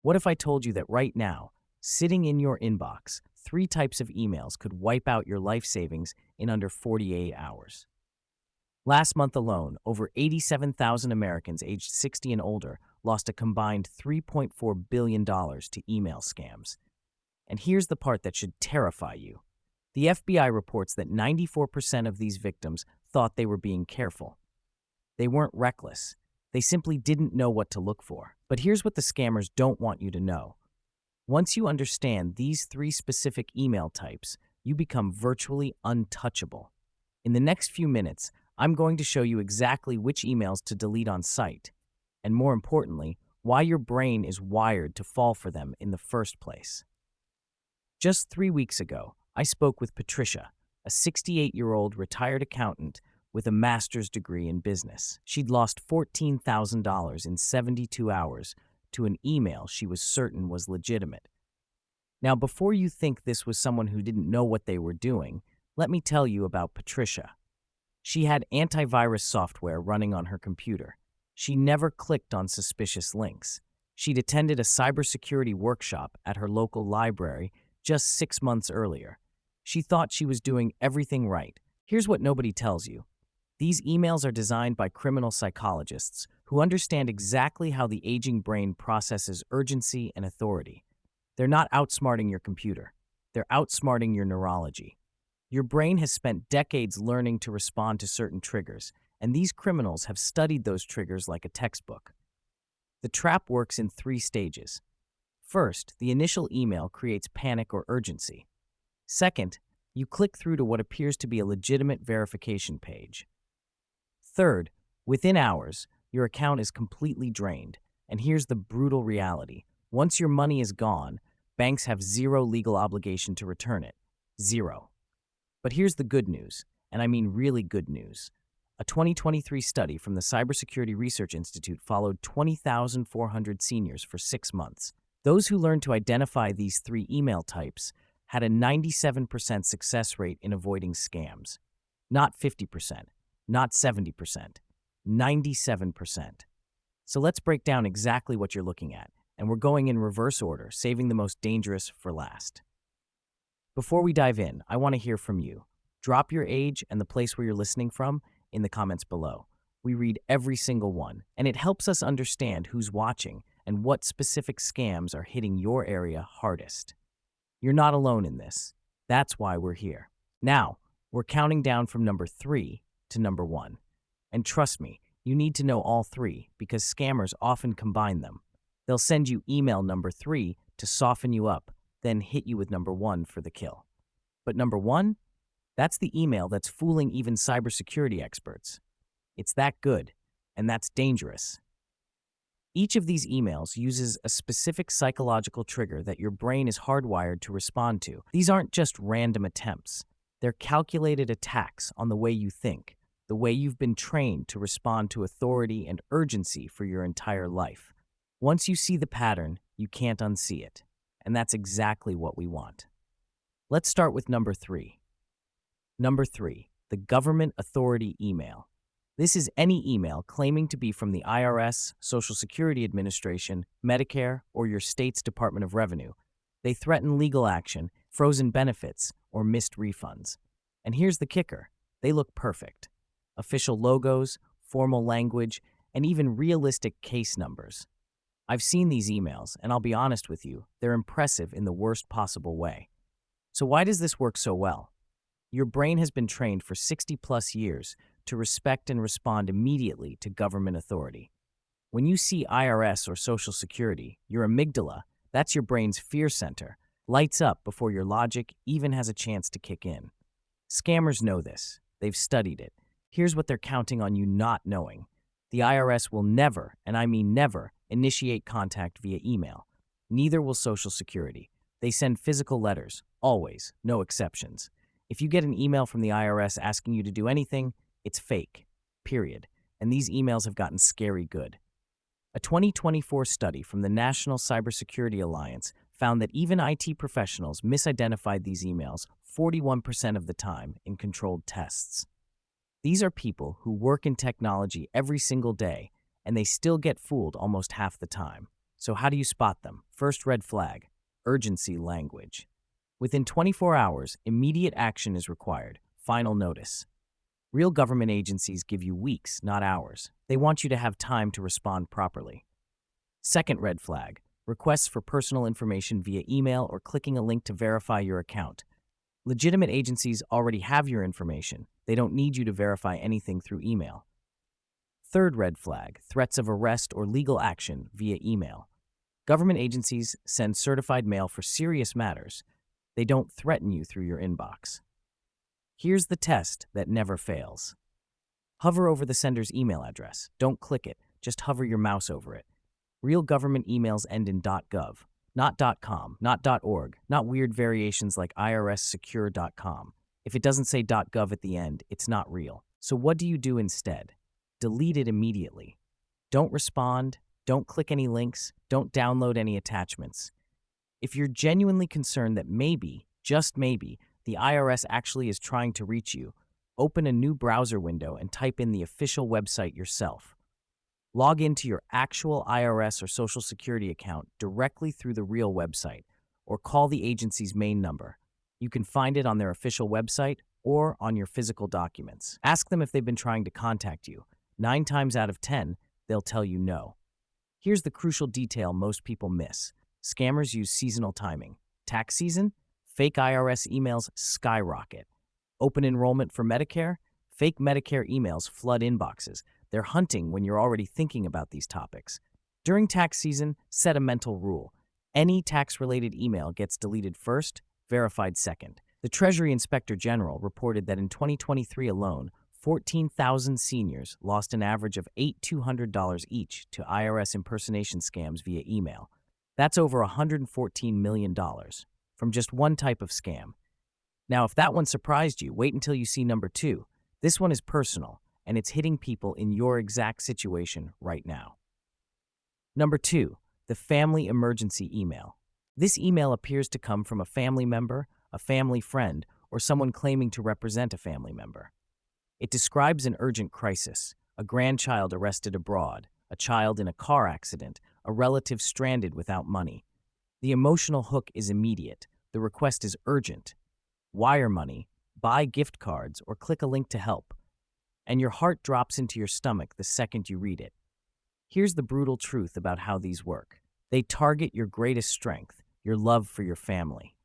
What if I told you that right now, sitting in your inbox, three types of emails could wipe out your life savings in under 48 hours? Last month alone, over 87,000 Americans aged 60 and older lost a combined $3.4 billion to email scams. And here's the part that should terrify you. The FBI reports that 94% of these victims thought they were being careful. They weren't reckless. They simply didn't know what to look for. But here's what the scammers don't want you to know. Once you understand these three specific email types, you become virtually untouchable. In the next few minutes, I'm going to show you exactly which emails to delete on site, and more importantly, why your brain is wired to fall for them in the first place. Just 3 weeks ago, I spoke with Patricia, a 68-year-old retired accountant with a master's degree in business. She'd lost $14,000 in 72 hours to an email she was certain was legitimate. Now, before you think this was someone who didn't know what they were doing, let me tell you about Patricia. She had antivirus software running on her computer. She never clicked on suspicious links. She'd attended a cybersecurity workshop at her local library just 6 months earlier. She thought she was doing everything right. Here's what nobody tells you. These emails are designed by criminal psychologists who understand exactly how the aging brain processes urgency and authority. They're not outsmarting your computer. They're outsmarting your neurology. Your brain has spent decades learning to respond to certain triggers, and these criminals have studied those triggers like a textbook. The trap works in 3 stages. First, the initial email creates panic or urgency. Second, you click through to what appears to be a legitimate verification page. Third, within hours, your account is completely drained. And here's the brutal reality. Once your money is gone, banks have zero legal obligation to return it. Zero. But here's the good news, and I mean really good news. A 2023 study from the Cybersecurity Research Institute followed 20,400 seniors for 6 months. Those who learned to identify these 3 email types had a 97% success rate in avoiding scams. Not 50%, not 70%, 97%. So let's break down exactly what you're looking at, and we're going in reverse order, saving the most dangerous for last. Before we dive in, I want to hear from you. Drop your age and the place where you're listening from in the comments below. We read every single one, and it helps us understand who's watching and what specific scams are hitting your area hardest. You're not alone in this. That's why we're here. Now, we're counting down from number 3 to number 1. And trust me, you need to know all 3 because scammers often combine them. They'll send you email number 3 to soften you up, then hit you with number 1 for the kill. But number 1? That's the email that's fooling even cybersecurity experts. It's that good, and that's dangerous. Each of these emails uses a specific psychological trigger that your brain is hardwired to respond to. These aren't just random attempts. They're calculated attacks on the way you think, the way you've been trained to respond to authority and urgency for your entire life. Once you see the pattern, you can't unsee it. And that's exactly what we want. Let's start with number 3. Number 3, the government authority email. This is any email claiming to be from the IRS, Social Security Administration, Medicare, or your state's Department of Revenue. They threaten legal action, frozen benefits, or missed refunds. And here's the kicker. They look perfect. Official logos, formal language, and even realistic case numbers. I've seen these emails, and I'll be honest with you, they're impressive in the worst possible way. So why does this work so well? Your brain has been trained for 60-plus years to respect and respond immediately to government authority. When you see IRS or Social Security, your amygdala, that's your brain's fear center, lights up before your logic even has a chance to kick in. Scammers know this. They've studied it. Here's what they're counting on you not knowing. The IRS will never, and I mean never, initiate contact via email. Neither will Social Security. They send physical letters, always, no exceptions. If you get an email from the IRS asking you to do anything, it's fake, period. And these emails have gotten scary good. A 2024 study from the National Cybersecurity Alliance found that even IT professionals misidentified these emails 41% of the time in controlled tests. These are people who work in technology every single day, and they still get fooled almost half the time. So how do you spot them? First red flag, urgency language. Within 24 hours, immediate action is required. Final notice. Real government agencies give you weeks, not hours. They want you to have time to respond properly. Second red flag, requests for personal information via email or clicking a link to verify your account. Legitimate agencies already have your information. They don't need you to verify anything through email. Third red flag, threats of arrest or legal action via email. Government agencies send certified mail for serious matters. They don't threaten you through your inbox. Here's the test that never fails. Hover over the sender's email address. Don't click it, just hover your mouse over it. Real government emails end in .gov, not .com, not .org, not weird variations like irssecure.com. If it doesn't say .gov at the end, it's not real. So what do you do instead? Delete it immediately. Don't respond, don't click any links, don't download any attachments. If you're genuinely concerned that maybe, just maybe, the IRS actually is trying to reach you, open a new browser window and type in the official website yourself. Log into your actual IRS or Social Security account directly through the real website, or call the agency's main number. You can find it on their official website or on your physical documents. Ask them if they've been trying to contact you. 9 times out of 10, they'll tell you no. Here's the crucial detail most people miss. Scammers use seasonal timing. Tax season? Fake IRS emails skyrocket. Open enrollment for Medicare? Fake Medicare emails flood inboxes. They're hunting when you're already thinking about these topics. During tax season, set a mental rule. Any tax-related email gets deleted first, verified second. The Treasury Inspector General reported that in 2023 alone, 14,000 seniors lost an average of $8,200 each to IRS impersonation scams via email. That's over $114 million from just one type of scam. Now, if that one surprised you, wait until you see number 2. This one is personal, and it's hitting people in your exact situation right now. Number 2, the family emergency email. This email appears to come from a family member, a family friend, or someone claiming to represent a family member. It describes an urgent crisis, a grandchild arrested abroad, a child in a car accident, a relative stranded without money. The emotional hook is immediate. The request is urgent. Wire money, buy gift cards, or click a link to help. And your heart drops into your stomach the second you read it. Here's the brutal truth about how these work. They target your greatest strength, your love for your family.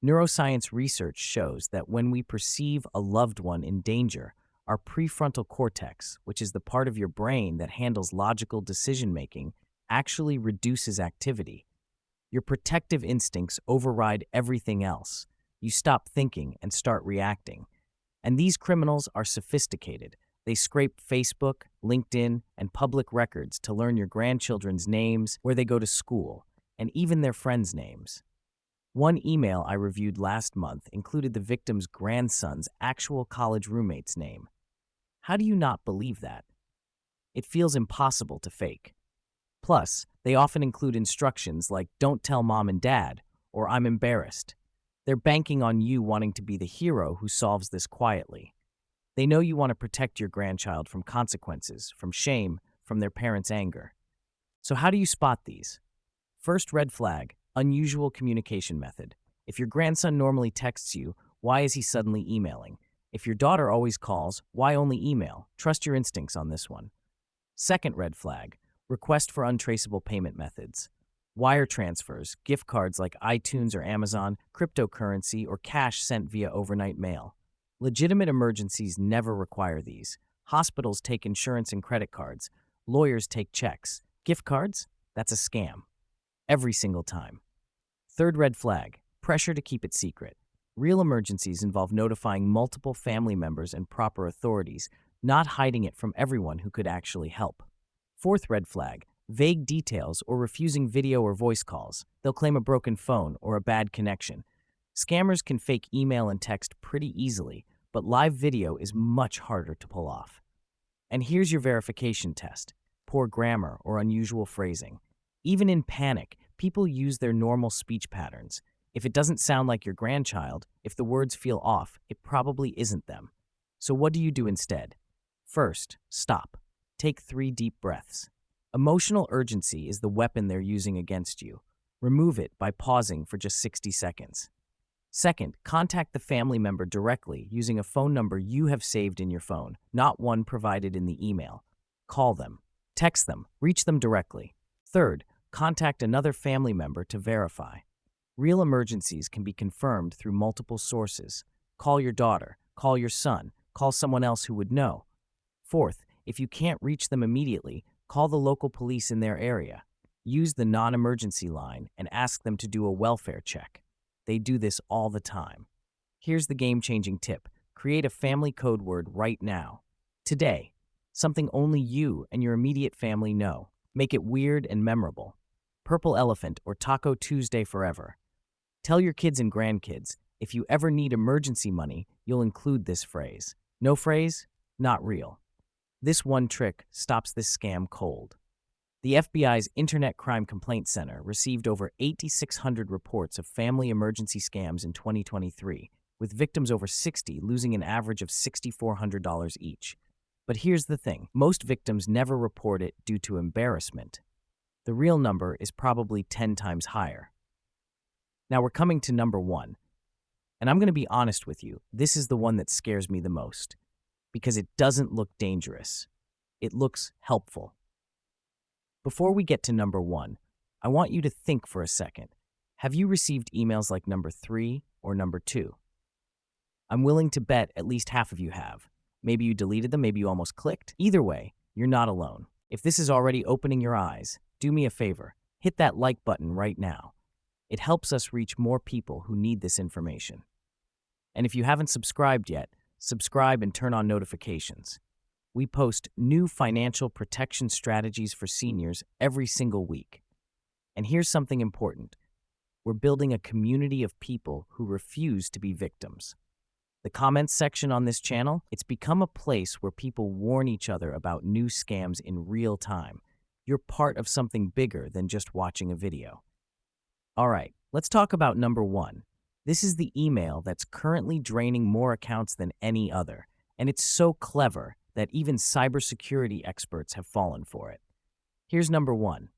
Neuroscience research shows that when we perceive a loved one in danger, our prefrontal cortex, which is the part of your brain that handles logical decision-making, actually reduces activity. Your protective instincts override everything else. You stop thinking and start reacting. And these criminals are sophisticated. They scrape Facebook, LinkedIn, and public records to learn your grandchildren's names, where they go to school, and even their friends' names. One email I reviewed last month included the victim's grandson's actual college roommate's name. How do you not believe that? It feels impossible to fake. Plus, they often include instructions like "don't tell mom and dad" or "I'm embarrassed." They're banking on you wanting to be the hero who solves this quietly. They know you want to protect your grandchild from consequences, from shame, from their parents' anger. So how do you spot these? First red flag, unusual communication method. If your grandson normally texts you, why is he suddenly emailing? If your daughter always calls, why only email? Trust your instincts on this one. Second red flag, request for untraceable payment methods. Wire transfers, gift cards like iTunes or Amazon, cryptocurrency, or cash sent via overnight mail. Legitimate emergencies never require these. Hospitals take insurance and credit cards. Lawyers take checks. Gift cards? That's a scam. Every single time. Third red flag, pressure to keep it secret. Real emergencies involve notifying multiple family members and proper authorities, not hiding it from everyone who could actually help. Fourth red flag, vague details or refusing video or voice calls. They'll claim a broken phone or a bad connection. Scammers can fake email and text pretty easily, but live video is much harder to pull off. And here's your verification test: poor grammar or unusual phrasing. Even in panic, people use their normal speech patterns. If it doesn't sound like your grandchild, if the words feel off, it probably isn't them. So what do you do instead? First, stop. Take 3 deep breaths. Emotional urgency is the weapon they're using against you. Remove it by pausing for just 60 seconds. Second, contact the family member directly using a phone number you have saved in your phone, not one provided in the email. Call them, text them, reach them directly. Third, contact another family member to verify. Real emergencies can be confirmed through multiple sources. Call your daughter, call your son, call someone else who would know. Fourth, if you can't reach them immediately, call the local police in their area. Use the non-emergency line and ask them to do a welfare check. They do this all the time. Here's the game-changing tip. Create a family code word right now. Today, something only you and your immediate family know. Make it weird and memorable. Purple Elephant or Taco Tuesday forever. Tell your kids and grandkids, if you ever need emergency money, you'll include this phrase. No phrase? Not real. This one trick stops this scam cold. The FBI's Internet Crime Complaint Center received over 8,600 reports of family emergency scams in 2023, with victims over 60 losing an average of $6,400 each. But here's the thing, most victims never report it due to embarrassment. The real number is probably 10 times higher. Now we're coming to number 1, and I'm going to be honest with you, this is the one that scares me the most, because it doesn't look dangerous. It looks helpful. Before we get to number 1, I want you to think for a second. Have you received emails like number 3 or number 2? I'm willing to bet at least half of you have. Maybe you deleted them, maybe you almost clicked. Either way, you're not alone. If this is already opening your eyes, do me a favor. Hit that like button right now. It helps us reach more people who need this information. And if you haven't subscribed yet, subscribe and turn on notifications. We post new financial protection strategies for seniors every single week. And here's something important. We're building a community of people who refuse to be victims. The comments section on this channel, it's become a place where people warn each other about new scams in real time. You're part of something bigger than just watching a video. All right, let's talk about number 1. This is the email that's currently draining more accounts than any other, and it's so clever that even cybersecurity experts have fallen for it. Here's number 1.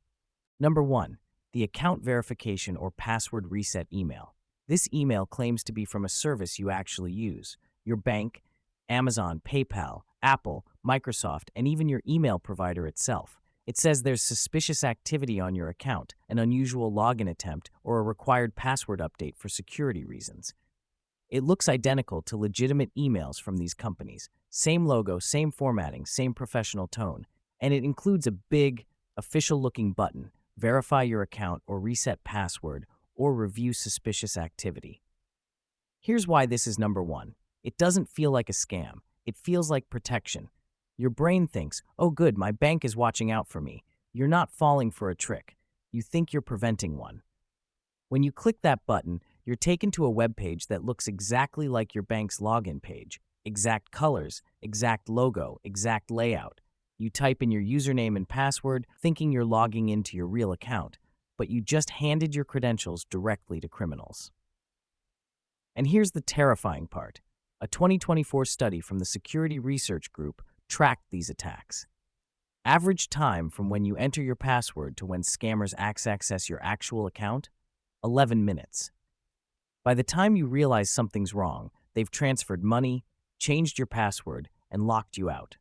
Number 1, the account verification or password reset email. This email claims to be from a service you actually use. Your bank, Amazon, PayPal, Apple, Microsoft, and even your email provider itself. It says there's suspicious activity on your account, an unusual login attempt, or a required password update for security reasons. It looks identical to legitimate emails from these companies. Same logo, same formatting, same professional tone. And it includes a big, official-looking button, verify your account or reset password, or review suspicious activity. Here's why this is number 1. It doesn't feel like a scam. It feels like protection. Your brain thinks, oh good, my bank is watching out for me. You're not falling for a trick. You think you're preventing one. When you click that button, you're taken to a web page that looks exactly like your bank's login page. Exact colors, exact logo, exact layout. You type in your username and password, thinking you're logging into your real account, but you just handed your credentials directly to criminals. And here's the terrifying part. A 2024 study from the Security Research Group tracked these attacks. Average time from when you enter your password to when scammers access your actual account? 11 minutes. By the time you realize something's wrong, they've transferred money, changed your password, and locked you out.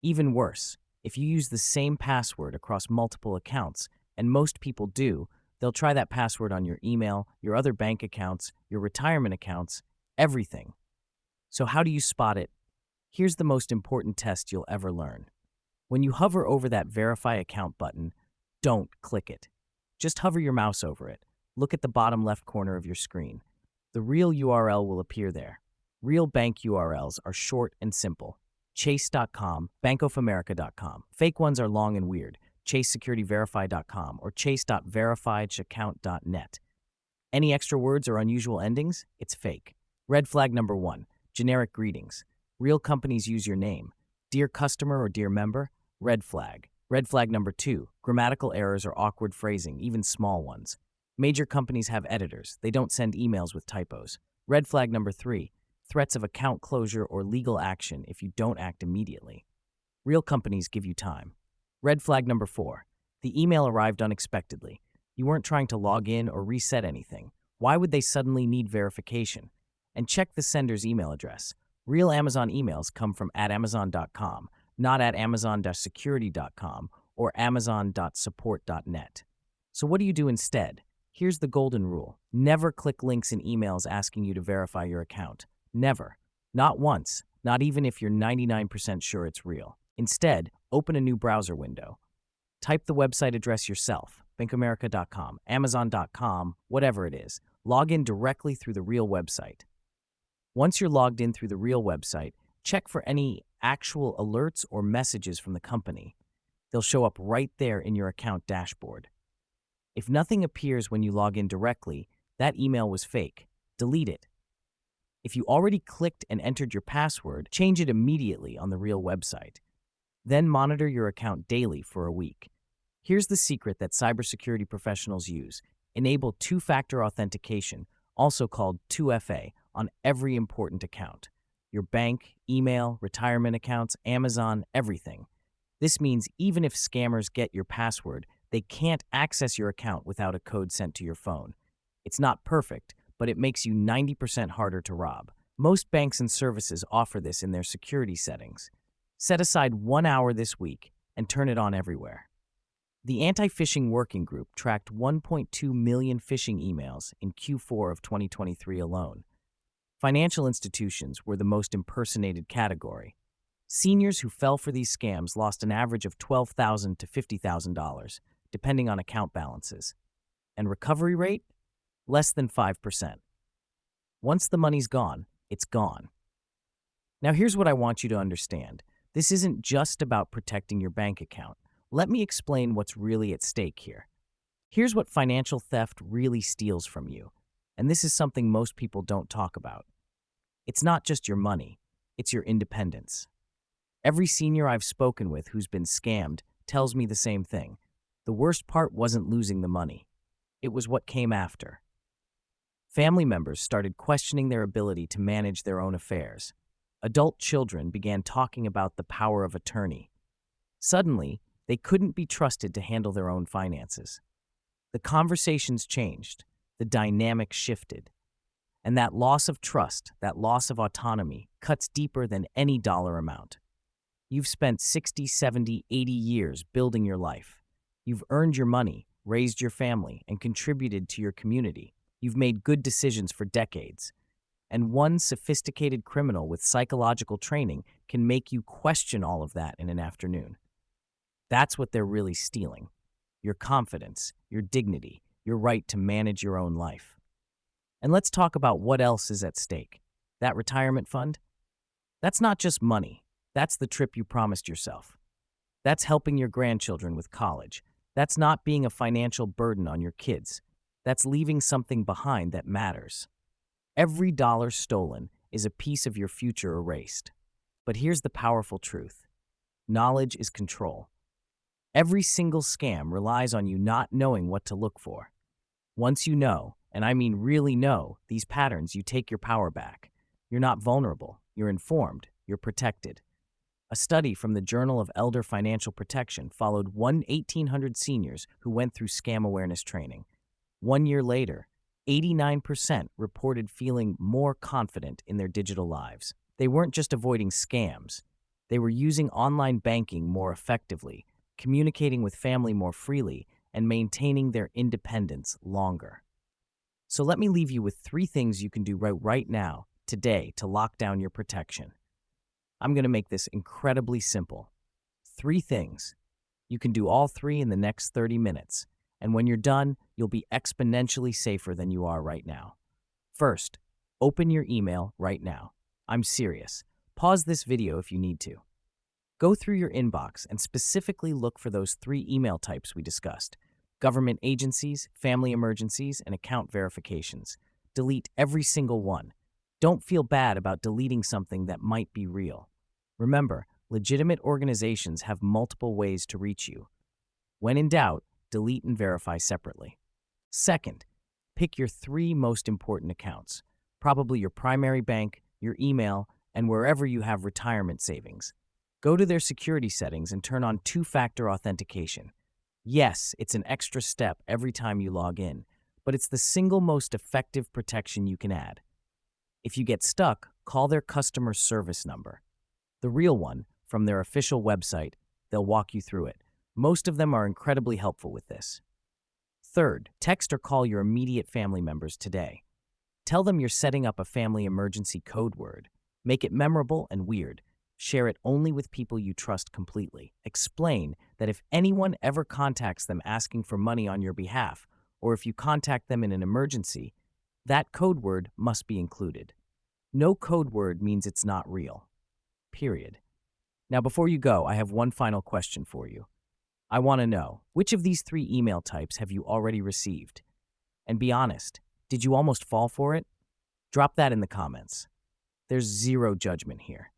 Even worse, if you use the same password across multiple accounts, and most people do, they'll try that password on your email, your other bank accounts, your retirement accounts, everything. So how do you spot it? Here's the most important test you'll ever learn. When you hover over that Verify Account button, don't click it. Just hover your mouse over it. Look at the bottom left corner of your screen. The real URL will appear there. Real bank URLs are short and simple. Chase.com, bankofamerica.com. Fake ones are long and weird. ChaseSecurityVerify.com or chase.verifiedaccount.net. Any extra words or unusual endings? It's fake. Red flag number 1, generic greetings. Real companies use your name. Dear customer or dear member? Red flag. Red flag number 2, grammatical errors or awkward phrasing, even small ones. Major companies have editors. They don't send emails with typos. Red flag number 3, threats of account closure or legal action if you don't act immediately. Real companies give you time. Red flag number 4. The email arrived unexpectedly. You weren't trying to log in or reset anything. Why would they suddenly need verification? And check the sender's email address. Real Amazon emails come from @amazon.com, not at amazon.security.com or amazon.support.net. So what do you do instead? Here's the golden rule. Never click links in emails asking you to verify your account. Never. Not once. Not even if you're 99% sure it's real. Instead, open a new browser window. Type the website address yourself, bankofamerica.com, amazon.com, whatever it is. Log in directly through the real website. Once you're logged in through the real website, check for any actual alerts or messages from the company. They'll show up right there in your account dashboard. If nothing appears when you log in directly, that email was fake. Delete it. If you already clicked and entered your password, change it immediately on the real website. Then monitor your account daily for a week. Here's the secret that cybersecurity professionals use. Enable two-factor authentication, also called 2FA, on every important account. Your bank, email, retirement accounts, Amazon, everything. This means even if scammers get your password, they can't access your account without a code sent to your phone. It's not perfect, but it makes you 90% harder to rob. Most banks and services offer this in their security settings. Set aside 1 hour this week and turn it on everywhere. The Anti-Phishing Working Group tracked 1.2 million phishing emails in Q4 of 2023 alone. Financial institutions were the most impersonated category. Seniors who fell for these scams lost an average of $12,000 to $50,000, depending on account balances. And recovery rate? Less than 5%. Once the money's gone, it's gone. Now here's what I want you to understand. This isn't just about protecting your bank account. Let me explain what's really at stake here. Here's what financial theft really steals from you. And this is something most people don't talk about. It's not just your money, it's your independence. Every senior I've spoken with who's been scammed tells me the same thing. The worst part wasn't losing the money. It was what came after. Family members started questioning their ability to manage their own affairs. Adult children began talking about the power of attorney. Suddenly, they couldn't be trusted to handle their own finances. The conversations changed, the dynamic shifted. And that loss of trust, that loss of autonomy, cuts deeper than any dollar amount. You've spent 60, 70, 80 years building your life. You've earned your money, raised your family, and contributed to your community. You've made good decisions for decades. And one sophisticated criminal with psychological training can make you question all of that in an afternoon. That's what they're really stealing. Your confidence, your dignity, your right to manage your own life. And let's talk about what else is at stake. That retirement fund? That's not just money. That's the trip you promised yourself. That's helping your grandchildren with college. That's not being a financial burden on your kids. That's leaving something behind that matters. Every dollar stolen is a piece of your future erased. But here's the powerful truth. Knowledge is control. Every single scam relies on you not knowing what to look for. Once you know, and I mean really know, these patterns, you take your power back. You're not vulnerable. You're informed. You're protected. A study from the Journal of Elder Financial Protection followed 1,800 seniors who went through scam awareness training. 1 year later, 89% reported feeling more confident in their digital lives. They weren't just avoiding scams. They were using online banking more effectively, communicating with family more freely, and maintaining their independence longer. So let me leave you with 3 things you can do right now, today, to lock down your protection. I'm going to make this incredibly simple. 3 things. You can do all 3 in the next 30 minutes. And when you're done, you'll be exponentially safer than you are right now. First, open your email right now. I'm serious. Pause this video if you need to. Go through your inbox and specifically look for those 3 email types we discussed: government agencies, family emergencies, and account verifications. Delete every single one. Don't feel bad about deleting something that might be real. Remember, legitimate organizations have multiple ways to reach you. When in doubt, delete and verify separately. Second, pick your 3 most important accounts, probably your primary bank, your email, and wherever you have retirement savings. Go to their security settings and turn on two-factor authentication. Yes, it's an extra step every time you log in, but it's the single most effective protection you can add. If you get stuck, call their customer service number. The real one, from their official website. They'll walk you through it. Most of them are incredibly helpful with this. Third, text or call your immediate family members today. Tell them you're setting up a family emergency code word. Make it memorable and weird. Share it only with people you trust completely. Explain that if anyone ever contacts them asking for money on your behalf, or if you contact them in an emergency, that code word must be included. No code word means it's not real. Period. Now, before you go, I have one final question for you. I want to know, which of these three email types have you already received? And be honest, did you almost fall for it? Drop that in the comments. There's zero judgment here.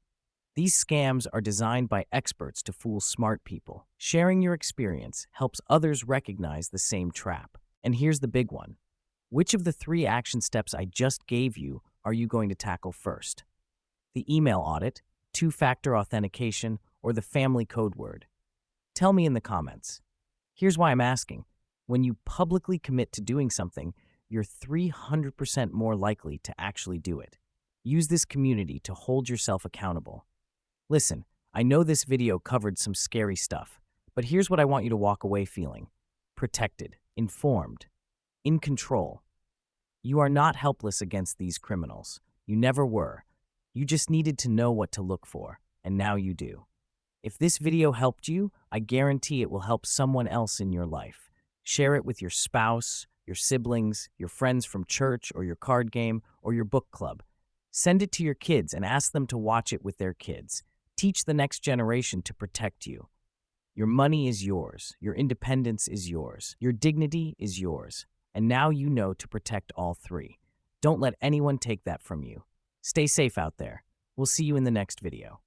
These scams are designed by experts to fool smart people. Sharing your experience helps others recognize the same trap. And here's the big one. Which of the three action steps I just gave you are you going to tackle first? The email audit, two-factor authentication, or the family code word? Tell me in the comments. Here's why I'm asking. When you publicly commit to doing something, you're 300% more likely to actually do it. Use this community to hold yourself accountable. Listen, I know this video covered some scary stuff, but here's what I want you to walk away feeling. Protected, informed, in control. You are not helpless against these criminals. You never were. You just needed to know what to look for, and now you do. If this video helped you, I guarantee it will help someone else in your life. Share it with your spouse, your siblings, your friends from church or your card game, or your book club. Send it to your kids and ask them to watch it with their kids. Teach the next generation to protect you. Your money is yours. Your independence is yours. Your dignity is yours. And now you know to protect all three. Don't let anyone take that from you. Stay safe out there. We'll see you in the next video.